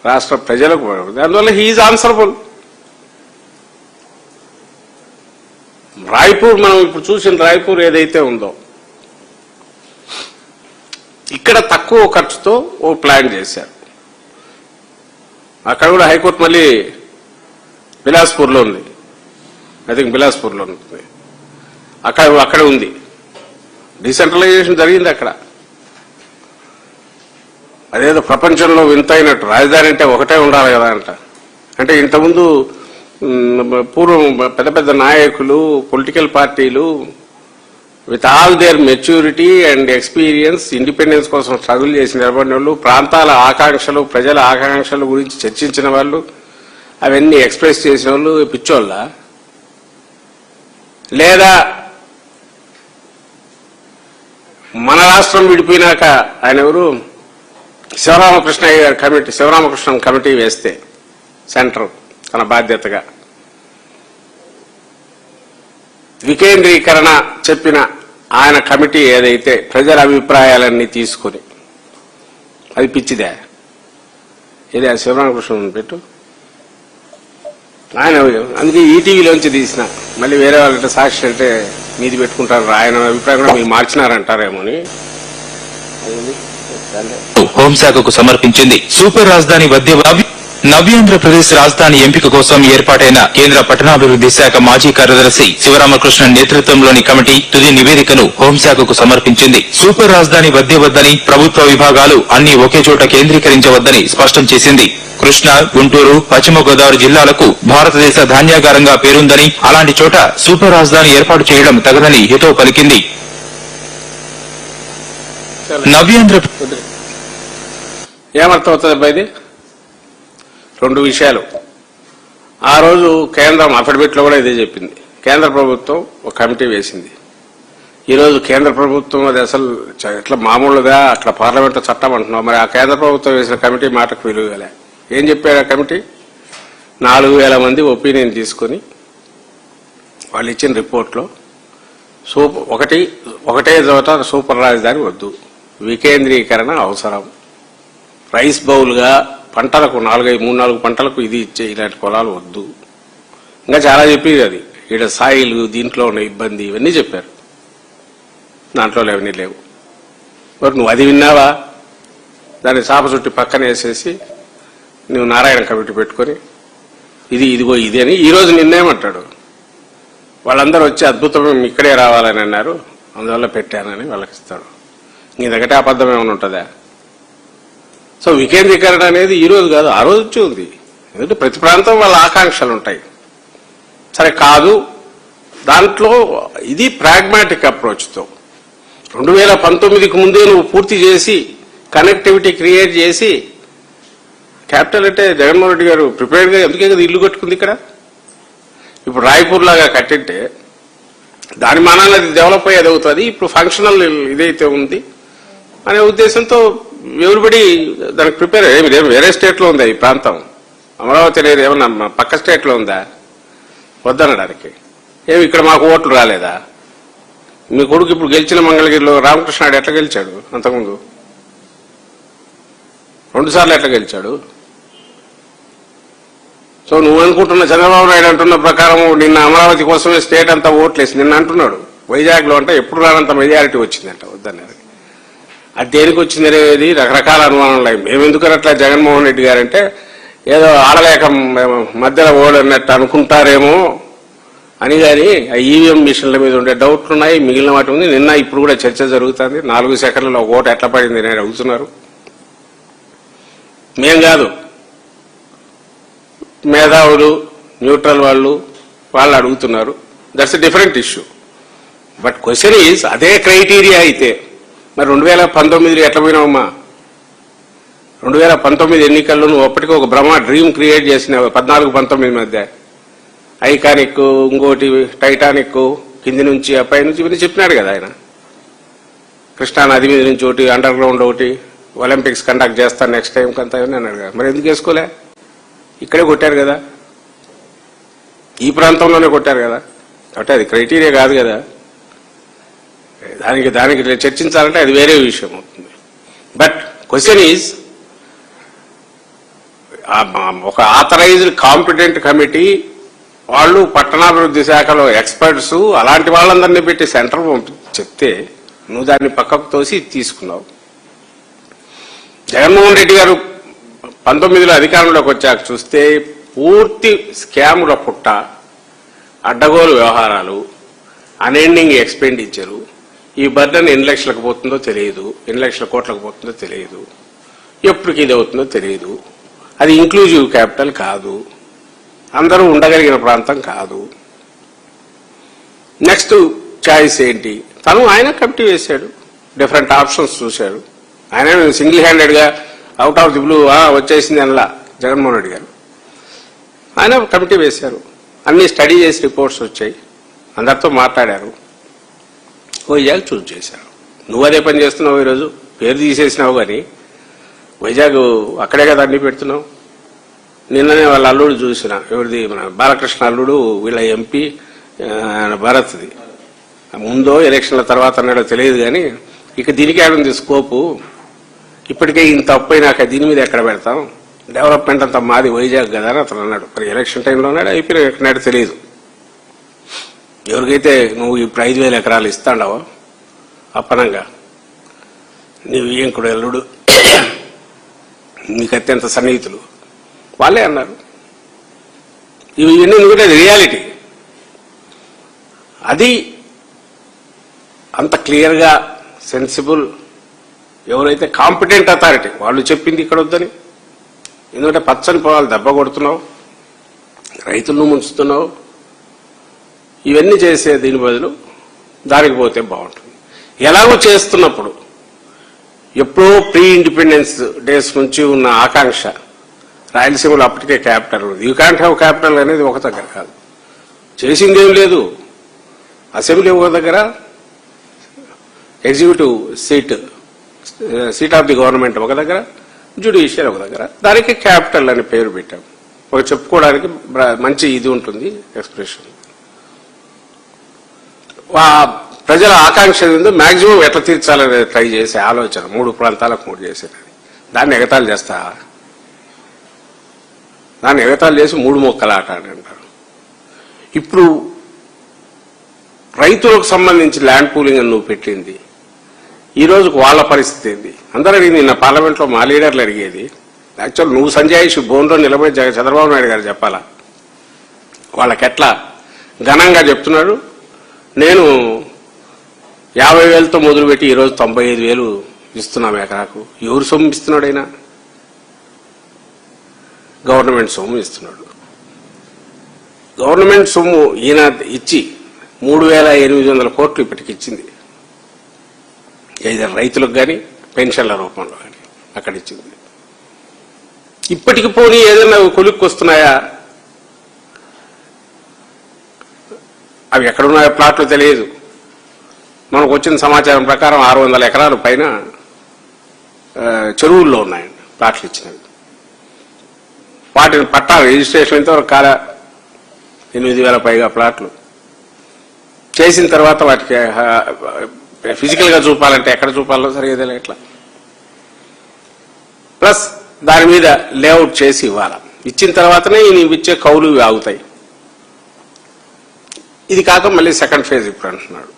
రాష్ట్ర ప్రజలకు అందువల్ల హీఈస్ ఆన్సరబుల్. రాయ్పూర్ మనం ఇప్పుడు చూసిన రాయ్పూర్ ఏదైతే ఉందో ఇక్కడ తక్కువ ఖర్చుతో ఓ ప్లాన్ చేశారు. అక్కడ కూడా హైకోర్టు మళ్ళీ బిలాస్పూర్లో ఉంది, ఐ థింక్ బిలాస్పూర్లో ఉంటుంది, అక్కడ ఉంది. డిసెంట్రలైజేషన్ జరిగింది అక్కడ. అదేదో ప్రపంచంలో వింతైనట్టు రాజధాని అంటే ఒకటే ఉండాలి కదా అంట. అంటే ఇంతకుముందు పూర్వం పెద్ద పెద్ద నాయకులు, పొలిటికల్ పార్టీలు with all their maturity and experience independence కోసం స్ట్రగుల్ చేసి నిలబడిన వాళ్ళు, ప్రాంతాల ఆకాంక్షలు, ప్రజల ఆకాంక్షల గురించి చర్చించిన వాళ్ళు, అవన్నీ ఎక్స్ప్రెస్ చేసిన వాళ్ళు పిచ్చోళ్ళ, లేదా మన రాష్ట్రం విడిపోయినాక ఆయన ఎవరు శివరామకృష్ణయ్య గారి కమిటీ, శివరామకృష్ణన్ కమిటీ వేస్తే సెంటర్ తన బాధ్యతగా వికేంద్రీకరణ చెప్పిన ఆయన కమిటీ ఏదైతే ప్రజల అభిప్రాయాలన్నీ తీసుకుని, అది పిచ్చిదే. ఇదే శివరామకృష్ణన్ పెట్టు ఆయన, అందుకే ఈటీవీలోంచి తీసిన, మళ్ళీ వేరే వాళ్ళంటే సాక్షి అంటే మీది పెట్టుకుంటారు, ఆయన అభిప్రాయం కూడా మీరు మార్చినారంటారేమో అని హోంశాఖకు సమర్పించింది. సూపర్ రాజధాని నవ్యాంధ్రప్రదేశ్ రాజధాని ఎంపిక కోసం ఏర్పాటైన కేంద్ర పట్టణాభివృద్ది శాఖ మాజీ కార్యదర్శి శివరామకృష్ణన్ నేతృత్వంలోని కమిటీ తుది నివేదికను హోంశాఖకు సమర్పించింది. సూపర్ రాజధాని వద్దని ప్రభుత్వ విభాగాలు అన్ని ఒకే చోట కేంద్రీకరించవద్దని స్పష్టం చేసింది. కృష్ణా, గుంటూరు, పశ్చిమ గోదావరి జిల్లాలకు భారతదేశ ధాన్యాగారంగా పేరుందని, అలాంటి చోట సూపర్ రాజధాని ఏర్పాటు చేయడం తగదని హితవు పలికింది. ఏమర్థమవుతుంది అబ్బాయిది? రెండు విషయాలు. ఆ రోజు కేంద్రం అఫిడవిట్లో కూడా ఇదే చెప్పింది. కేంద్ర ప్రభుత్వం ఒక కమిటీ వేసింది. ఈరోజు కేంద్ర ప్రభుత్వం అది అసలు ఎట్లా మామూలుగా అట్లా పార్లమెంట్లో చట్టం అంటున్నాం. మరి ఆ కేంద్ర ప్రభుత్వం వేసిన కమిటీ మాటకు విలువలే. ఏం చెప్పారు ఆ కమిటీ? 4000 మంది ఒపీనియన్ తీసుకుని వాళ్ళు ఇచ్చిన రిపోర్ట్లో ఒకటే చోట సూపర్ రాజధాని వద్దు, వికేంద్రీకరణ అవసరం, రైస్ బౌల్గా పంటలకు 3-4 పంటలకు ఇది ఇచ్చే ఇలాంటి పొలాలు వద్దు, ఇంకా చాలా చెప్పింది. అది ఇక్కడ సాయిల్, దీంట్లో ఉన్న ఇబ్బంది, ఇవన్నీ చెప్పారు. దాంట్లో అవన్నీ లేవు. మరి నువ్వు అది విన్నావా? దాన్ని చాప చుట్టి పక్కన వేసేసి నువ్వు నారాయణ కమిటీ పెట్టుకొని ఇదిగో ఇది అని ఈరోజు నిన్నేమంటాడు? వాళ్ళందరూ వచ్చి అద్భుతం ఇక్కడే రావాలని అన్నారు, అందువల్ల పెట్టానని వాళ్ళకి ఇస్తాడు. ఇంతకంటే అబద్ధం ఏమైనా ఉంటుందా? సో వికేంద్రీకరణ అనేది ఈ రోజు కాదు, ఆ రోజు వచ్చి ఉంది. ఎందుకంటే ప్రతి ప్రాంతం వాళ్ళ ఆకాంక్షలు ఉంటాయి. సరే కాదు, దాంట్లో ఇది ప్రాగ్మాటిక్ అప్రోచ్తో 2019కి ముందే నువ్వు పూర్తి చేసి కనెక్టివిటీ క్రియేట్ చేసి, క్యాపిటల్ అంటే జగన్మోహన్ రెడ్డి గారు ప్రిపేర్డ్గా ఎందుకే కదా ఇల్లు కట్టుకుంది ఇక్కడ. ఇప్పుడు రాయ్పూర్ లాగా కట్టింటే దాని మానాన్ని అది డెవలప్ అయ్యేది అవుతుంది. ఇప్పుడు ఫంక్షనల్ ఇదైతే ఉంది అనే ఉద్దేశంతో ఎవరిబడి దానికి ప్రిపేర్. వేరే స్టేట్లో ఉందా ఈ ప్రాంతం? అమరావతి అనేది ఏమన్నా పక్క స్టేట్లో ఉందా? వద్దనడానికి ఏమి ఇక్కడ మాకు ఓట్లు రాలేదా? మీ కొడుకు ఇప్పుడు గెలిచిన మంగళగిరిలో రామకృష్ణాడు ఎట్లా గెలిచాడు? అంతకుముందు 2 సార్లు ఎట్లా గెలిచాడు? సో నువ్వు అనుకుంటున్న చంద్రబాబు నాయుడు అంటున్న ప్రకారం నిన్న అమరావతి కోసమే స్టేట్ అంతా ఓట్లేసి నిన్న అంటున్నాడు. వైజాగ్లో అంటే ఎప్పుడు రానంత మెజారిటీ వచ్చిందంట. వద్దన్నారు. అది దేనికి వచ్చింది అనేది రకరకాల అనుమానాలు. మేము ఎందుకని అట్లా జగన్మోహన్ రెడ్డి గారంటే ఏదో ఆడలేక మధ్యలో ఓడన్నట్టు అనుకుంటారేమో అని, కానీ ఆ ఈవీఎం మిషన్ల మీద ఉండే డౌట్లు ఉన్నాయి, మిగిలిన వాటి ఉంది. నిన్న ఇప్పుడు కూడా చర్చ జరుగుతుంది. 4 సెకండ్లలో ఓటు ఎట్లా పడింది అని అడుగుతున్నారు. మేం కాదు, మేధావులు, న్యూట్రల్ వాళ్ళు అడుగుతున్నారు. That's a different issue. But question is, అదే క్రైటీరియా అయితే మరి 2019 ఎట్లా పోయినావమ్మా? 2019 ఎన్నికల్లో నువ్వు అప్పటికి ఒక డ్రీమ్ క్రియేట్ చేసినావు. 14-19 మధ్య ఐకానిక్, ఇంకోటి టైటానిక్, కింది నుంచి పై నుంచి ఇవన్నీ చెప్పినాడు కదా ఆయన. కృష్ణా నది మీద నుంచి ఒకటి, అండర్ గ్రౌండ్ ఒకటి, ఒలింపిక్స్ కండక్ట్ చేస్తాను నెక్స్ట్ టైం కంతా అన్నాడు కదా. మరి ఎందుకు వేసుకోలే? ఇక్కడే కొట్టారు కదా, ఈ ప్రాంతంలోనే కొట్టారు కదా. అంటే అది క్రైటీరియా కాదు కదా. దానికి చర్చించాలంటే అది వేరే విషయం అవుతుంది. బట్ క్వశ్చన్ ఈజ్, ఒక ఆథరైజ్డ్ కాంపిటెంట్ కమిటీ వాళ్ళు పట్టణాభివృద్ధి శాఖలో ఎక్స్పర్ట్స్ అలాంటి వాళ్ళందరినీ పెట్టి సెంటర్ చెప్తే నువ్వు దాన్ని పక్కకు తోసి తీసుకున్నావు. జగన్మోహన్ రెడ్డి గారు 19లో అధికారంలోకి వచ్చాక చూస్తే పూర్తి స్కాముల పుట్ట, అడ్డగోలు వ్యవహారాలు, అన్ఎండింగ్ ఎక్స్పెండిచరు. ఈ బర్డన్ ఎన్ని లక్షలకు పోతుందో తెలియదు, ఎన్ని లక్షల కోట్లకు పోతుందో తెలియదు, ఎప్పటికి ఇది అవుతుందో తెలియదు. అది ఇంక్లూజివ్ క్యాపిటల్ కాదు, అందరూ ఉండగలిగిన ప్రాంతం కాదు. నెక్స్ట్ చాయిస్ ఏంటి? ఆయన కమిటీ వేశాడు, డిఫరెంట్ ఆప్షన్స్ చూశాడు. ఆయన సింగిల్ హ్యాండెడ్గా అవుట్ ఆఫ్ ది బ్లూ వచ్చేసింది అనలా జగన్మోహన్ రెడ్డి గారు. ఆయన కమిటీ వేశారు, అన్ని స్టడీ చేసి రిపోర్ట్స్ వచ్చాయి, అందరితో మాట్లాడారు, వైజాగ్ చూస్ చేశారు. నువ్వు అదే పని చేస్తున్నావు. ఈరోజు పేరు తీసేసినావు కానీ వైజాగ్ అక్కడే కదా అన్ని పెడుతున్నావు. నిన్ననే వాళ్ళ అల్లుడు చూసిన, ఎవరిది, మన బాలకృష్ణ అల్లుడు, వీళ్ళ ఎంపీ భరత్ది. ముందో ఎలక్షన్ల తర్వాత అన్నాడో తెలియదు కానీ ఇక దీనికి ఏడుంది స్కోపు. ఇప్పటికే ఇంత అప్పు అయినాక దీని మీద ఎక్కడ పెడతాం, డెవలప్మెంట్ అంతా మాది వైజాగ్ కదా అని అతను అన్నాడు. మరి ఎలక్షన్ టైంలో ఉన్నాడు, అయిపోయినా ఎక్కడాడు తెలియదు. ఎవరికైతే నువ్వు ఇప్పుడు 5,000 ఎకరాలు ఇస్తాండవో అప్పనంగా, నీవు ఏంకుడు అల్లుడు, నీకు అత్యంత సన్నిహితులు వాళ్ళే అన్నారు. ఇవన్నీ కూడా రియాలిటీ. అది అంత క్లియర్గా సెన్సిబుల్ ఎవరైతే కాంపిటెంట్ అథారిటీ వాళ్ళు చెప్పింది ఇక్కడ వద్దని. ఎందుకంటే పచ్చని పొలాలు దెబ్బ కొడుతున్నావు, రైతులను ముంచుతున్నావు. ఇవన్నీ చేసే దీని బదులు దానికి పోతే బాగుంటుంది. ఎలాగో చేస్తున్నప్పుడు ఎప్పుడో ప్రీ ఇండిపెండెన్స్ డేస్ నుంచి ఉన్న ఆకాంక్ష, రాయలసీమలో అప్పటికే క్యాపిటల్ ఉంది. యూ క్యాంట్ హ్యావ్ క్యాపిటల్ అనేది ఒక దగ్గర కాదు, చేసిందేం లేదు. అసెంబ్లీ ఒక దగ్గర, executive seat of the government ఒక దగ్గర, జ్యుడిషియల్ ఒక దగ్గర. దానికి క్యాపిటల్ అని పేరు పెట్టాం. ఒక చెప్పుకోవడానికి మంచి ఇది ఉంటుంది, ఎక్స్ప్రెషన్. ప్రజల ఆకాంక్ష ఏందో మాక్సిమం ఎట్లా తీర్చాలని ట్రై చేసే ఆలోచన, 3 ప్రాంతాలకు 3 చేసేది. దాన్ని ఎగతాళి చేస్తా, దాన్ని ఎగతాళి చేసి 3 మొక్కలు ఆట అని అంటారు. ఇప్పుడు రైతులకు సంబంధించి ల్యాండ్ పూలింగ్ అని నువ్వు పెట్టింది, ఈ రోజుకు వాళ్ళ పరిస్థితి ఏంది? అందరూ అడిగింది. నిన్న పార్లమెంట్లో మా లీడర్లు అడిగేది, యాక్చువల్ నువ్వు సంజాయిషి బోన్లో నిలబడి చంద్రబాబు నాయుడు గారు చెప్పాలా. వాళ్ళకెట్లా ఘనంగా చెప్తున్నాడు, నేను 50,000తో మొదలుపెట్టి ఈరోజు 95,000 ఇస్తున్నాం ఎకరాకు. ఎవరు సొమ్ము ఇస్తున్నాడు? అయినా గవర్నమెంట్ సొమ్ము ఇస్తున్నాడు. గవర్నమెంట్ సొమ్ము ఈయన ఇచ్చి 3,800 కోట్లు ఇప్పటికి ఇచ్చింది. ఏదైనా రైతులకు కానీ పెన్షన్ల రూపంలో కానీ అక్కడ ఇచ్చింది. ఇప్పటికి పోనీ ఏదైనా కొలిక్కి వస్తున్నాయా? అవి ఎక్కడున్నాయో ప్లాట్లు తెలియదు. మనకు వచ్చిన సమాచారం ప్రకారం 600 ఎకరాల పైన చెరువుల్లో ఉన్నాయండి ప్లాట్లు ఇచ్చినవి. వాటిని పట్టాలు రిజిస్ట్రేషన్ ఇంతవరకు కాల 8,000 పైగా ప్లాట్లు చేసిన తర్వాత వాటికి ఫిజికల్ గా చూపాలంటే ఎక్కడ చూపాలో సరిగ్గా ఎట్లా, ప్లస్ దాని మీద లేఅవుట్ చేసి ఇవ్వాలి. ఇచ్చిన తర్వాతనే నీవు ఇచ్చే కౌలు ఆగుతాయి. ఇది కాక మళ్ళీ సెకండ్ ఫేజ్ ఇప్పుడు అంటున్నాడు.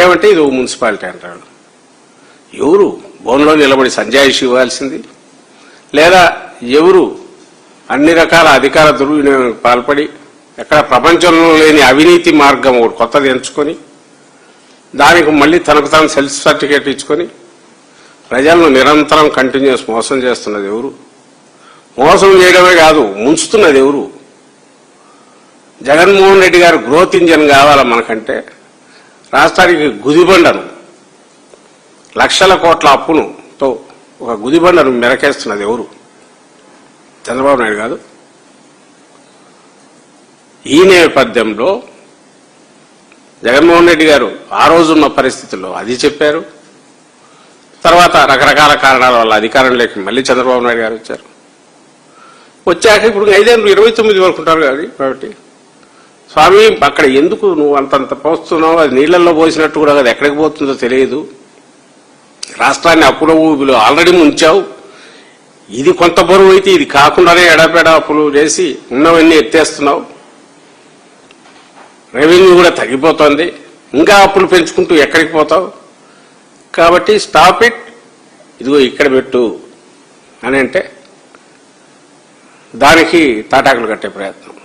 ఏమంటే ఇది మున్సిపాలిటీ అంటాడు. ఎవరు బోన్లో నిలబడి సంజాయిషి ఇవ్వాల్సింది? లేదా ఎవరు అన్ని రకాల అధికార దుర్వినియోగానికి పాల్పడి ఎక్కడ ప్రపంచంలో లేని అవినీతి మార్గం ఒకటి కొత్తది ఎంచుకొని దానికి మళ్ళీ తనకు తాను సెల్ఫ్ సర్టిఫికేట్ ఇచ్చుకొని ప్రజలను నిరంతరం కంటిన్యూస్ మోసం చేస్తున్నది ఎవరు? మోసం చేయడమే కాదు, ముంచుతున్నది ఎవరు? జగన్మోహన్ రెడ్డి గారు గ్రోత్ ఇంజన్ కావాలా మనకంటే రాష్ట్రానికి గుదిబండను, లక్షల కోట్ల అప్పునుతో ఒక గుదిబండను మెరకేస్తున్నది ఎవరు? చంద్రబాబు నాయుడు కాదు. ఈ నేపథ్యంలో జగన్మోహన్ రెడ్డి గారు ఆ రోజున్న పరిస్థితుల్లో అది చెప్పారు. తర్వాత రకరకాల కారణాల వల్ల అధికారంలోకి మళ్ళీ చంద్రబాబు నాయుడు గారు వచ్చారు. వచ్చాక ఇప్పుడు 5 ఏళ్ళు 29 వరకు ఉంటారు కాబట్టి స్వామి అక్కడ ఎందుకు నువ్వు అంతంత పోస్తున్నావు? అది నీళ్లలో పోసినట్టు కూడా అది ఎక్కడికి పోతుందో తెలియదు. రాష్ట్రాన్ని అప్పుల ఊబిలో ఆల్రెడీ ముంచావు. ఇది కొంత బరువు అయితే ఇది కాకుండానే ఎడపెడ అప్పులు చేసి ఉన్నవన్నీ ఎత్తేస్తున్నావు, రెవెన్యూ కూడా తగ్గిపోతుంది, ఇంకా అప్పులు పెంచుకుంటూ ఎక్కడికి పోతావు, కాబట్టి స్టాప్ ఇట్, ఇదిగో ఇక్కడ పెట్టు అని అంటే దానికి తాటాకులు కట్టే ప్రయత్నం.